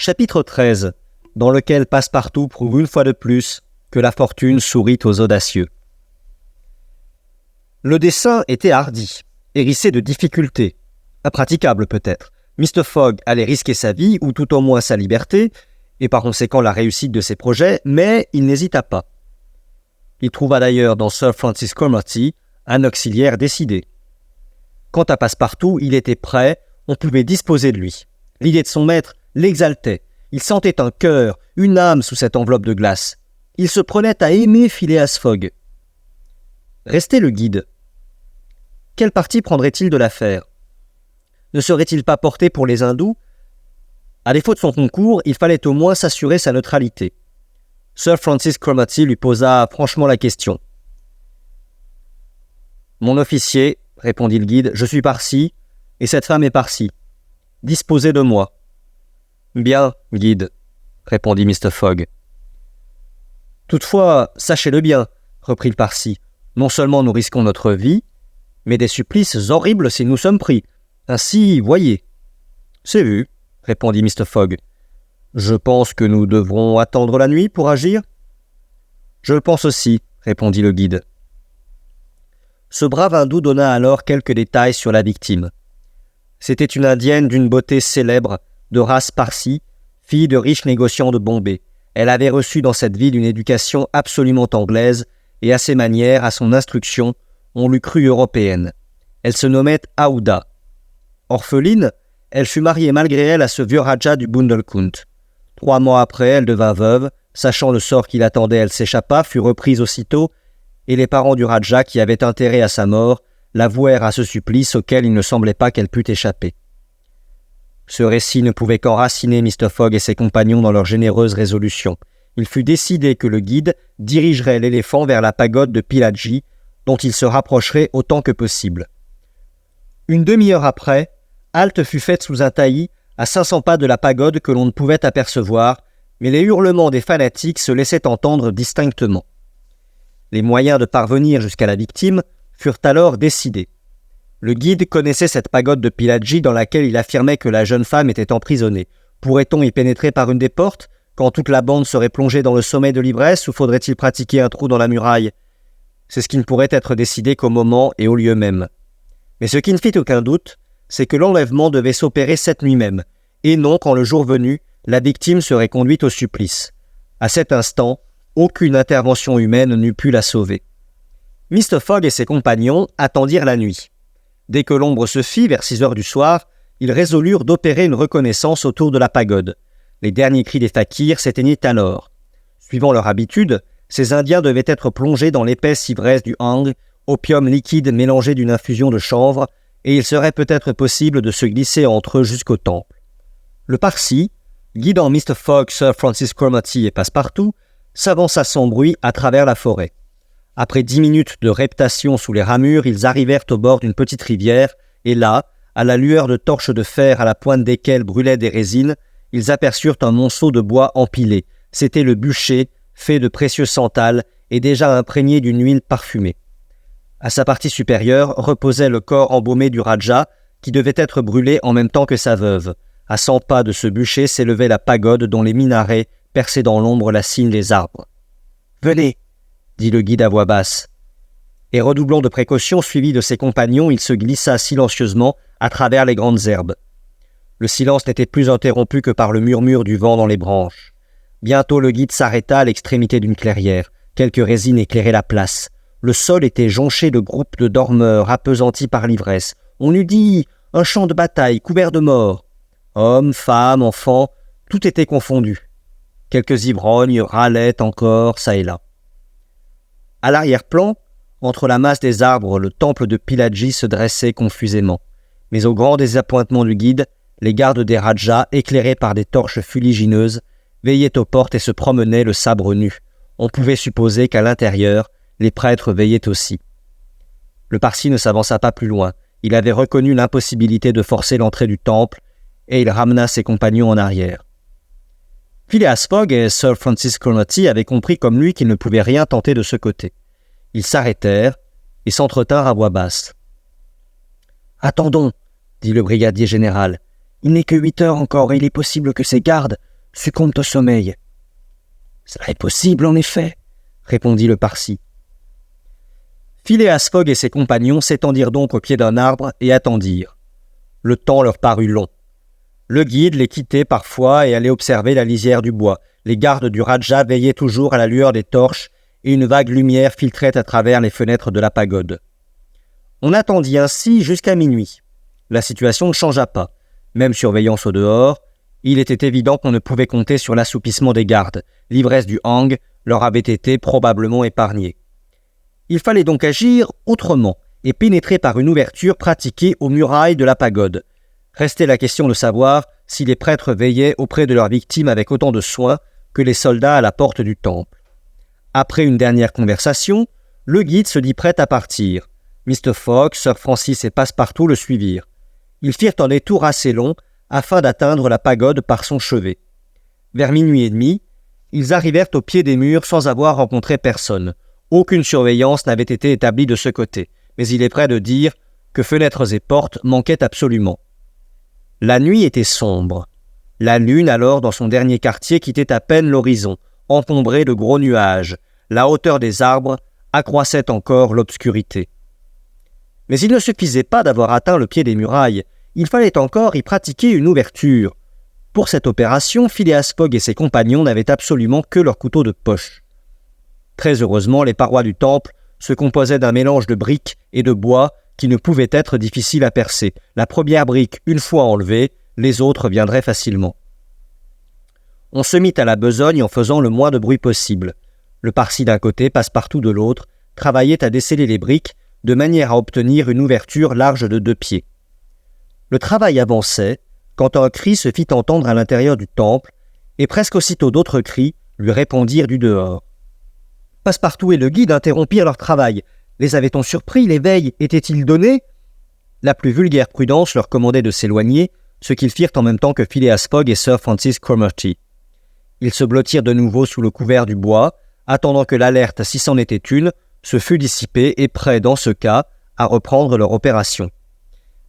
Chapitre 13, dans lequel Passepartout prouve une fois de plus que la fortune sourit aux audacieux. Le dessein était hardi, hérissé de difficultés, impraticable peut-être. Mr. Fogg allait risquer sa vie, ou tout au moins sa liberté, et par conséquent la réussite de ses projets, mais il n'hésita pas. Il trouva d'ailleurs dans Sir Francis Cromarty un auxiliaire décidé. Quant à Passepartout, il était prêt, on pouvait disposer de lui. L'idée de son maître l'exaltait. Il sentait un cœur, une âme sous cette enveloppe de glace. Il se prenait à aimer Phileas Fogg. Restait le guide. Quel parti prendrait-il de l'affaire? Ne serait-il pas porté pour les hindous? À défaut de son concours, il fallait au moins s'assurer sa neutralité. Sir Francis Cromarty lui posa franchement la question. « Mon officier, répondit le guide, je suis Parsi, et cette femme est Parsi. Disposez de moi. »« Bien, guide, répondit Mr. Fogg. »« Toutefois, sachez-le bien, reprit le Parsi, non seulement nous risquons notre vie, mais des supplices horribles si nous sommes pris. Ainsi, voyez. »« C'est vu, répondit Mr. Fogg. Je pense que nous devrons attendre la nuit pour agir. »« Je le pense aussi, répondit le guide. Ce brave hindou donna alors quelques détails sur la victime. C'était une indienne d'une beauté célèbre, de race parsi, fille de riches négociants de Bombay. Elle avait reçu dans cette ville une éducation absolument anglaise, et à ses manières, à son instruction, on l'eût crue européenne. Elle se nommait Aouda. Orpheline, elle fut mariée malgré elle à ce vieux Raja du Bundelkund. 3 mois après, elle devint veuve, sachant le sort qui l'attendait, elle s'échappa, fut reprise aussitôt, et les parents du Raja, qui avaient intérêt à sa mort, la vouèrent à ce supplice auquel il ne semblait pas qu'elle pût échapper. Ce récit ne pouvait qu'enraciner Mr. Fogg et ses compagnons dans leur généreuse résolution. Il fut décidé que le guide dirigerait l'éléphant vers la pagode de Pillaji, dont il se rapprocherait autant que possible. Une demi-heure après, halte fut faite sous un taillis à 500 pas de la pagode que l'on ne pouvait apercevoir, mais les hurlements des fanatiques se laissaient entendre distinctement. Les moyens de parvenir jusqu'à la victime furent alors décidés. Le guide connaissait cette pagode de Pillaji dans laquelle il affirmait que la jeune femme était emprisonnée. Pourrait-on y pénétrer par une des portes, quand toute la bande serait plongée dans le sommeil de l'ivresse, ou faudrait-il pratiquer un trou dans la muraille? C'est ce qui ne pourrait être décidé qu'au moment et au lieu même. Mais ce qui ne fit aucun doute, c'est que l'enlèvement devait s'opérer cette nuit même, et non quand le jour venu, la victime serait conduite au supplice. À cet instant, aucune intervention humaine n'eût pu la sauver. Mr. Fogg et ses compagnons attendirent la nuit. Dès que l'ombre se fit, vers 6 heures du soir, ils résolurent d'opérer une reconnaissance autour de la pagode. Les derniers cris des fakirs s'éteignaient alors. Suivant leur habitude, ces Indiens devaient être plongés dans l'épaisse ivresse du hang, opium liquide mélangé d'une infusion de chanvre, et il serait peut-être possible de se glisser entre eux jusqu'au temple. Le Parsi, guidant Mr. Fogg, Sir Francis Cromarty et Passepartout, s'avança sans bruit à travers la forêt. Après 10 minutes de reptation sous les ramures, ils arrivèrent au bord d'une petite rivière, et là, à la lueur de torches de fer à la pointe desquelles brûlaient des résines, ils aperçurent un monceau de bois empilé. C'était le bûcher, fait de précieux santal et déjà imprégné d'une huile parfumée. À sa partie supérieure reposait le corps embaumé du Raja, qui devait être brûlé en même temps que sa veuve. À 100 pas de ce bûcher s'élevait la pagode dont les minarets percés dans l'ombre la signent les arbres. « Venez !» dit le guide à voix basse. Et redoublant de précautions, suivi de ses compagnons, il se glissa silencieusement à travers les grandes herbes. Le silence n'était plus interrompu que par le murmure du vent dans les branches. Bientôt le guide s'arrêta à l'extrémité d'une clairière. Quelques résines éclairaient la place. Le sol était jonché de groupes de dormeurs appesantis par l'ivresse. On eût dit un champ de bataille couvert de morts. Hommes, femmes, enfants, tout était confondu. Quelques ivrognes râlaient encore, çà et là. À l'arrière-plan, entre la masse des arbres, le temple de Pillaji se dressait confusément. Mais au grand désappointement du guide, les gardes des Rajas, éclairés par des torches fuligineuses, veillaient aux portes et se promenaient le sabre nu. On pouvait supposer qu'à l'intérieur, les prêtres veillaient aussi. Le Parsi ne s'avança pas plus loin. Il avait reconnu l'impossibilité de forcer l'entrée du temple, et il ramena ses compagnons en arrière. Phileas Fogg et Sir Francis Cromarty avaient compris comme lui qu'ils ne pouvaient rien tenter de ce côté. Ils s'arrêtèrent et s'entretinrent à voix basse. « Attendons, dit le brigadier général. Il n'est que 8 heures encore et il est possible que ces gardes, succombent au sommeil. »« Cela est possible, en effet, » répondit le Parsi. Phileas Fogg et ses compagnons s'étendirent donc au pied d'un arbre et attendirent. Le temps leur parut long. Le guide les quittait parfois et allait observer la lisière du bois. Les gardes du Rajah veillaient toujours à la lueur des torches et une vague lumière filtrait à travers les fenêtres de la pagode. On attendit ainsi jusqu'à minuit. La situation ne changea pas. Même surveillance au dehors, il était évident qu'on ne pouvait compter sur l'assoupissement des gardes. L'ivresse du hang leur avait été probablement épargnée. Il fallait donc agir autrement et pénétrer par une ouverture pratiquée aux murailles de la pagode. Restait la question de savoir si les prêtres veillaient auprès de leurs victimes avec autant de soin que les soldats à la porte du temple. Après une dernière conversation, le guide se dit prêt à partir. Mr. Fogg, Sir Francis et Passepartout le suivirent. Ils firent un détour assez long afin d'atteindre la pagode par son chevet. Vers minuit et demi, ils arrivèrent au pied des murs sans avoir rencontré personne. Aucune surveillance n'avait été établie de ce côté, mais il est près de dire que fenêtres et portes manquaient absolument. La nuit était sombre. La lune, alors, dans son dernier quartier, quittait à peine l'horizon, encombré de gros nuages. La hauteur des arbres accroissait encore l'obscurité. Mais il ne suffisait pas d'avoir atteint le pied des murailles. Il fallait encore y pratiquer une ouverture. Pour cette opération, Phileas Fogg et ses compagnons n'avaient absolument que leur couteau de poche. Très heureusement, les parois du temple se composaient d'un mélange de briques et de bois qui ne pouvait être difficile à percer. La première brique, une fois enlevée, les autres viendraient facilement. On se mit à la besogne en faisant le moins de bruit possible. Le Parsi d'un côté, Passepartout de l'autre, travaillait à desceller les briques de manière à obtenir une ouverture large de 2 pieds. Le travail avançait quand un cri se fit entendre à l'intérieur du temple et presque aussitôt d'autres cris lui répondirent du dehors. Passepartout et le guide interrompirent leur travail. Les avait-on surpris? L'éveil était-il donné? La plus vulgaire prudence leur commandait de s'éloigner, ce qu'ils firent en même temps que Phileas Fogg et Sir Francis Cromarty. Ils se blottirent de nouveau sous le couvert du bois, attendant que l'alerte, si c'en était une, se fût dissipée et prêts, dans ce cas, à reprendre leur opération.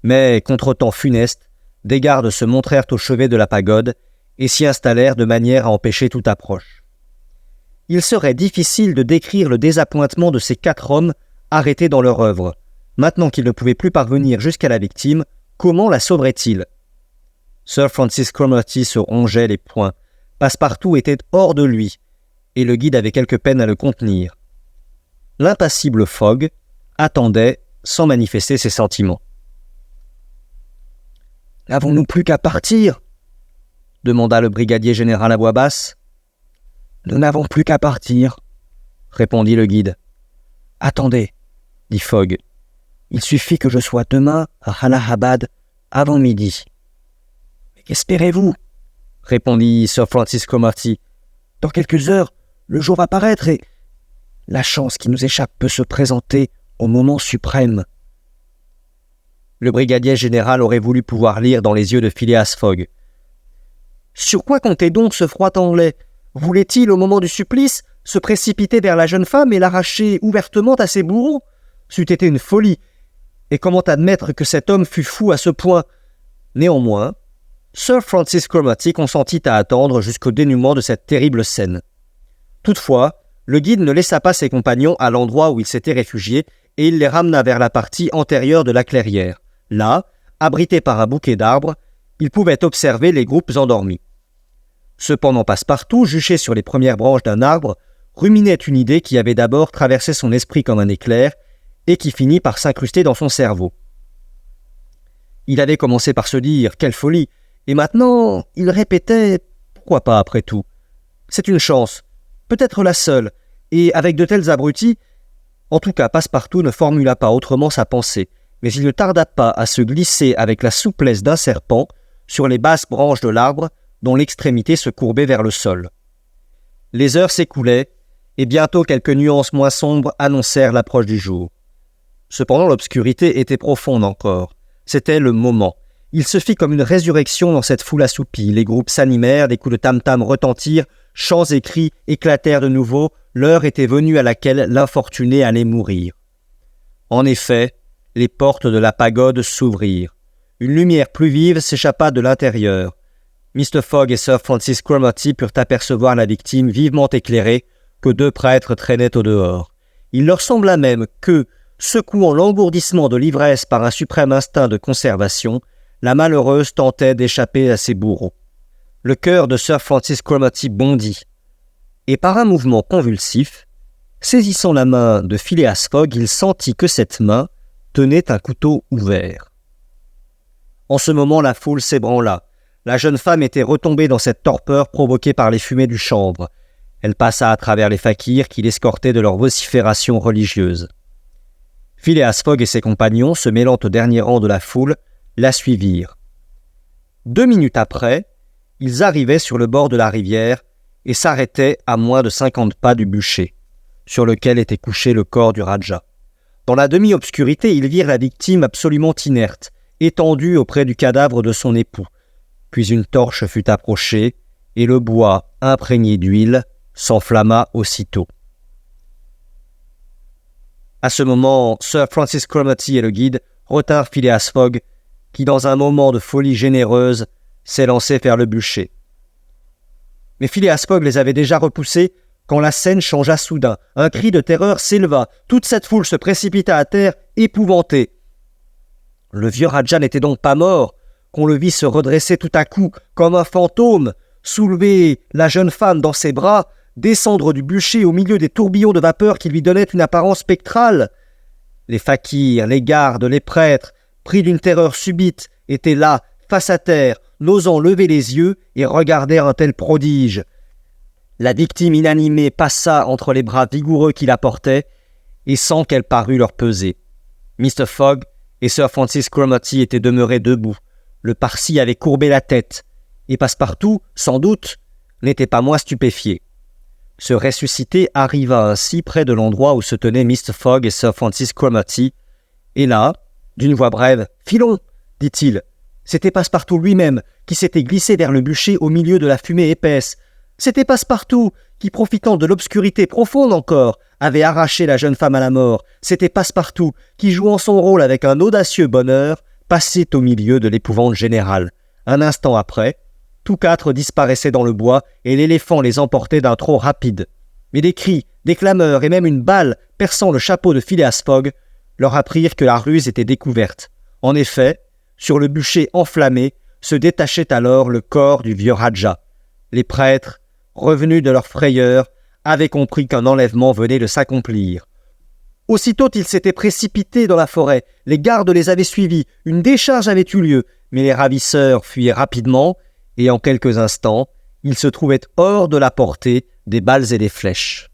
Mais, contretemps funeste, des gardes se montrèrent au chevet de la pagode et s'y installèrent de manière à empêcher toute approche. Il serait difficile de décrire le désappointement de ces 4 hommes arrêtés dans leur œuvre. Maintenant qu'ils ne pouvaient plus parvenir jusqu'à la victime, comment la sauverait-il? Sir Francis Cromarty se rongeait les poings. Passepartout était hors de lui, et le guide avait quelque peine à le contenir. L'impassible Fogg attendait sans manifester ses sentiments. « N'avons-nous plus qu'à partir ?» demanda le brigadier général à voix basse. « Nous n'avons plus qu'à partir, » répondit le guide. « Attendez, » dit Fogg. « Il suffit que je sois demain à Allahabad avant midi. »« Mais qu'espérez-vous » répondit Sir Francis Cromarty. « Dans quelques heures, le jour va paraître et la chance qui nous échappe peut se présenter au moment suprême. » Le brigadier général aurait voulu pouvoir lire dans les yeux de Phileas Fogg. « Sur quoi comptait donc ce froid anglais? Voulait-il, au moment du supplice, se précipiter vers la jeune femme et l'arracher ouvertement à ses bourreaux? C'eût été une folie. Et comment admettre que cet homme fût fou à ce point? Néanmoins, Sir Francis Cromarty consentit à attendre jusqu'au dénouement de cette terrible scène. Toutefois, le guide ne laissa pas ses compagnons à l'endroit où ils s'étaient réfugiés et il les ramena vers la partie antérieure de la clairière. Là, abrités par un bouquet d'arbres, ils pouvaient observer les groupes endormis. Cependant, Passepartout, juché sur les premières branches d'un arbre, ruminait une idée qui avait d'abord traversé son esprit comme un éclair et qui finit par s'incruster dans son cerveau. Il avait commencé par se dire « Quelle folie !» et maintenant, il répétait « Pourquoi pas après tout ? C'est une chance, peut-être la seule, et avec de tels abrutis… » En tout cas, Passepartout ne formula pas autrement sa pensée, mais il ne tarda pas à se glisser avec la souplesse d'un serpent sur les basses branches de l'arbre dont l'extrémité se courbait vers le sol. Les heures s'écoulaient, et bientôt quelques nuances moins sombres annoncèrent l'approche du jour. Cependant, l'obscurité était profonde encore. C'était le moment. Il se fit comme une résurrection dans cette foule assoupie. Les groupes s'animèrent, des coups de tam-tam retentirent, chants et cris éclatèrent de nouveau. L'heure était venue à laquelle l'infortuné allait mourir. En effet, les portes de la pagode s'ouvrirent. Une lumière plus vive s'échappa de l'intérieur. Mr. Fogg et Sir Francis Cromarty purent apercevoir la victime vivement éclairée que 2 prêtres traînaient au dehors. Il leur sembla même que, secouant l'engourdissement de l'ivresse par un suprême instinct de conservation, la malheureuse tentait d'échapper à ses bourreaux. Le cœur de Sir Francis Cromarty bondit, et par un mouvement convulsif, saisissant la main de Phileas Fogg, il sentit que cette main tenait un couteau ouvert. En ce moment, la foule s'ébranla. La jeune femme était retombée dans cette torpeur provoquée par les fumées du chanvre. Elle passa à travers les fakirs qui l'escortaient de leurs vociférations religieuses. Phileas Fogg et ses compagnons, se mêlant au dernier rang de la foule, la suivirent. 2 minutes après, ils arrivaient sur le bord de la rivière et s'arrêtaient à moins de 50 pas du bûcher, sur lequel était couché le corps du Raja. Dans la demi-obscurité, ils virent la victime absolument inerte, étendue auprès du cadavre de son époux. Puis une torche fut approchée, et le bois, imprégné d'huile, s'enflamma aussitôt. À ce moment, Sir Francis Cromarty et le guide retinrent Phileas Fogg, qui, dans un moment de folie généreuse, s'élançait vers le bûcher. Mais Phileas Fogg les avait déjà repoussés quand la scène changea soudain. Un cri de terreur s'éleva. Toute cette foule se précipita à terre, épouvantée. Le vieux Raja n'était donc pas mort, qu'on le vit se redresser tout à coup, comme un fantôme, soulever la jeune femme dans ses bras, descendre du bûcher au milieu des tourbillons de vapeur qui lui donnaient une apparence spectrale. Les fakirs, les gardes, les prêtres, pris d'une terreur subite, étaient là, face à terre, n'osant lever les yeux et regarder un tel prodige. La victime inanimée passa entre les bras vigoureux qui la portaient, et sans qu'elle parût leur peser. Mr. Fogg et Sir Francis Cromarty étaient demeurés debout. Le Parsi avait courbé la tête, et Passepartout, sans doute, n'était pas moins stupéfié. Ce ressuscité arriva ainsi près de l'endroit où se tenaient Mr. Fogg et Sir Francis Cromarty, et là, d'une voix brève, « Filons !» dit-il. C'était Passepartout lui-même qui s'était glissé vers le bûcher au milieu de la fumée épaisse. C'était Passepartout qui, profitant de l'obscurité profonde encore, avait arraché la jeune femme à la mort. C'était Passepartout qui, jouant son rôle avec un audacieux bonheur, passait au milieu de l'épouvante générale. Un instant après, tous 4 disparaissaient dans le bois et l'éléphant les emportait d'un trot rapide. Mais des cris, des clameurs et même une balle perçant le chapeau de Phileas Fogg leur apprirent que la ruse était découverte. En effet, sur le bûcher enflammé se détachait alors le corps du vieux Raja. Les prêtres, revenus de leur frayeur, avaient compris qu'un enlèvement venait de s'accomplir. Aussitôt, ils s'étaient précipités dans la forêt. Les gardes les avaient suivis. Une décharge avait eu lieu, mais les ravisseurs fuyaient rapidement, et en quelques instants, ils se trouvaient hors de la portée des balles et des flèches.